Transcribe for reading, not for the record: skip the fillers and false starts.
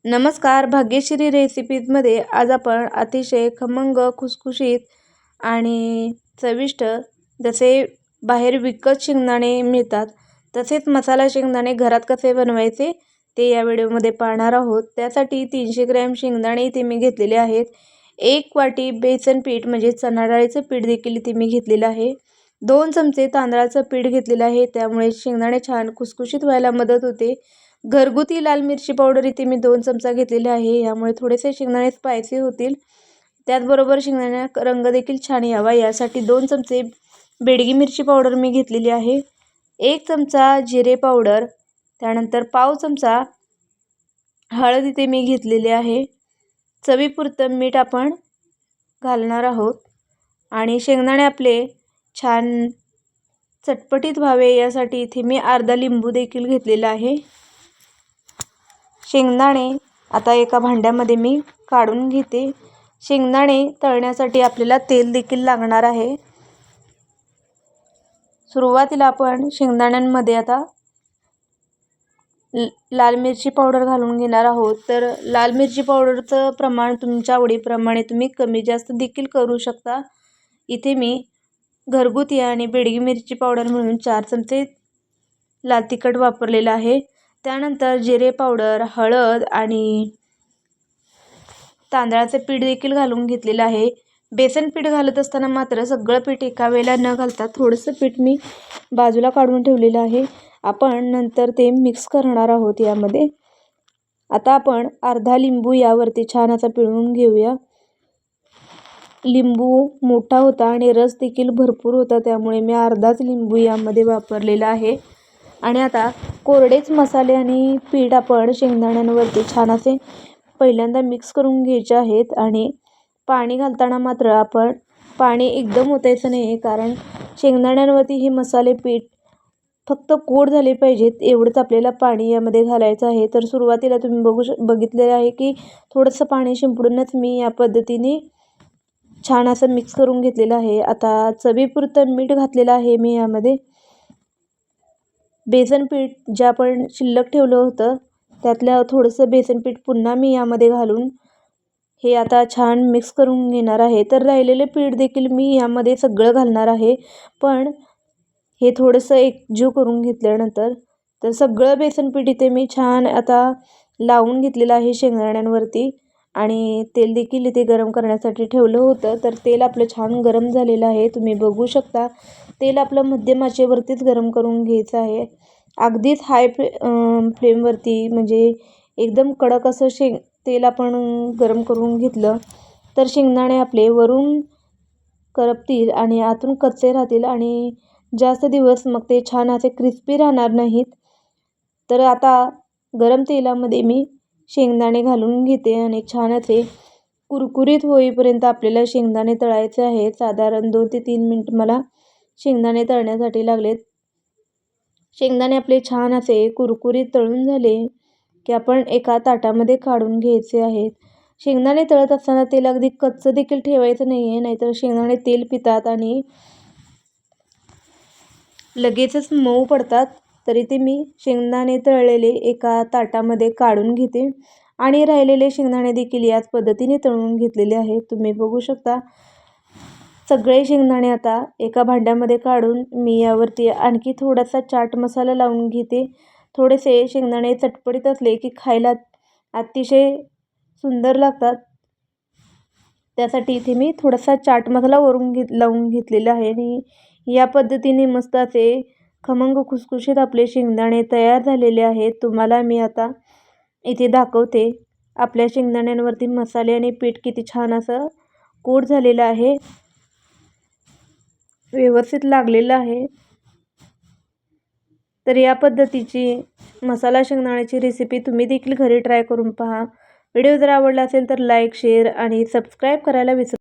नमस्कार, भाग्यश्री रेसिपीजमध्ये आज आपण अतिशय खमंग, खुसखुशीत आणि चविष्ट जसे बाहेर विकत शेंगदाणे मिळतात तसेच मसाला शेंगदाणे घरात कसे बनवायचे ते या व्हिडिओमध्ये पाहणार आहोत। त्यासाठी 300 ग्रॅम शेंगदाणे इथे मी घेतलेले आहेत। 1 वाटी बेसन पीठ म्हणजे चणा डाळीचं पीठ देखील इथे मी घेतलेलं आहे। 2 चमचे तांदळाचं पीठ घेतलेलं आहे, त्यामुळे शेंगदाणे छान खुसखुशीत व्हायला मदत होते। घरगुती लाल मिरची पावडर इथे मी 2 चमचा घेतलेले आहे, यामुळे थोडेसे शेंगदाणे स्पायसी होतील। त्याचबरोबर शेंगदाण्याचा रंग देखील छान यावा यासाठी 2 चमचे बेडगी मिरची पावडर मी घेतलेली आहे। 1 चमचा जिरे पावडर, त्यानंतर पाव चमचा हळद इथे मी घेतलेली आहे। चवीपुरतं मीठ आपण घालणार आहोत आणि शेंगदाणे आपले छान चटपटीत व्हावे यासाठी इथे मी अर्धा लिंबू देखील घेतलेला आहे। शेंगदाणे आता एका भांड्यामध्ये मी काढून घेते। शेंगदाणे तळण्यासाठी आपल्याला तेल देखील लागणार आहे। सुरुवातीला आपण शेंगदाण्यांमध्ये आता लाल मिरची पावडर घालून घेणार आहोत। तर लाल मिरची पावडरचं प्रमाण तुमच्या आवडीप्रमाणे तुम्ही कमी जास्त देखील करू शकता। इथे मी घरगुती आणि बेडगी मिरची पावडर म्हणून 4 चमचे लाल तिखट वापरलेलं आहे। त्यानंतर जिरे पावडर, हळद आणि तांदळाचे पीठ देखील घालून घेतलेलं आहे। बेसन पीठ घालत असताना मात्र सगळं पीठ एका वेळेला न घालता थोडंसं पीठ मी बाजूला काढून ठेवलेलं आहे। आपण नंतर ते मिक्स करणार आहोत यामध्ये। आता आपण अर्धा लिंबू यावरती छान असा पिळून घेऊया। लिंबू मोठा होता आणि रस देखील भरपूर होता, त्यामुळे मी अर्धाच लिंबू यामध्ये वापरलेला आहे। आणि आता कोरडेच मसाले आणि पीठ आपण शेंगदाण्यांवरती छान असे पहिल्यांदा मिक्स करून घ्यायचे आहेत। आणि पाणी घालताना मात्र आपण पाणी एकदम ओतायचं नाही, कारण शेंगदाण्यांवरती हे मसाले पीठ फक्त कोट झाले पाहिजेत एवढंच आपल्याला पाणी यामध्ये घालायचं आहे। तर सुरुवातीला तुम्ही बघितलेलं आहे की थोडंसं पाणी शिंपडूनच मी या पद्धतीने छान असं मिक्स करून घेतलेलं आहे। आता चवीपुरतं मीठ घातलेलं आहे मी यामध्ये। बेसन पीठ जे आपण शिल्लक ठेवलं होतं त्यातलं थोडंसं बेसन पीठ पुन्हा मी यामध्ये घालून हे आता छान मिक्स करून घेणार आहे। तर राहिलेले पीठ देखील मी यामध्ये सगळं घालणार आहे, पण हे थोडंसं एकजीव करून घेतल्यानंतर तर सगळं बेसन पीठ इथे मी छान आता लावून घेतलेलं आहे शेंगदाण्यांवरती। आणि तेल देखील इथे गरम करण्यासाठी ठेवलं होतं, तर तेल आपलं छान गरम झालेलं आहे। तुम्ही बघू शकता तेल आपलं मध्यम आचेवरतीच गरम करून घ्यायचं आहे। अगदीच हाय फ्लेमवरती म्हणजे एकदम कडक असं तेल आपण गरम करून घेतलं तर शेंगदाणे आपले वरून करपतील आणि आतून कच्चे राहतील आणि जास्त दिवस मग ते छान असे क्रिस्पी राहणार नाहीत। तर आता गरम तेलामध्ये मी शेंगदाणे घालून घेते आणि छान असे कुरकुरीत होईपर्यंत आपल्याला शेंगदाणे तळायचे आहेत। साधारण 2 ते 3 मिनिट मला शेंगदाणे तळण्यासाठी लागलेत। शेंगदाणे आपले छान असे कुरकुरीत तळून झाले की आपण एका ताटामध्ये काढून घ्यायचे आहेत। शेंगदाणे तळत असताना तेल अगदी कच्चं देखील ठेवायचं नाही आहे, नाहीतर शेंगदाणे तेल पितात आणि लगेचच मऊ पडतात। तरी ते मी शेंगदाणे तळलेले एका ताटामध्ये काढून घेते आणि राहिलेले शेंगदाणे देखील याच पद्धतीने तळून घेतलेले आहेत। तुम्ही बघू शकता सगळे शेंगदाणे आता एका भांड्यामध्ये काढून मी यावरती आणखी थोडासा चाट मसाला लावून घेते। थोडेसे शेंगदाणे चटपटीत असले की खायला अतिशय सुंदर लागतात, त्यासाठी इथे मी थोडासा चाट मसाला वरून लावून घेतलेला आहे। आणि या पद्धतीने मस्त असे खमंग खुसखुशीत आपले शेंगदाणे तयार झालेले आहेत। तुम्हाला मी आता इथे दाखवते आपल्या शेंगदाण्यांवरती मसाले आणि पीठ किती छान असं कोट झालेलं आहे, व्यवस्थित लागलेलं आहे। तर या पद्धतीची मसाला शेंगदाण्याची रेसिपी तुम्ही देखील घरी ट्राय करून पहा। व्हिडिओ जर आवडला असेल तर लाईक, शेअर आणि सबस्क्राईब करायला विसरू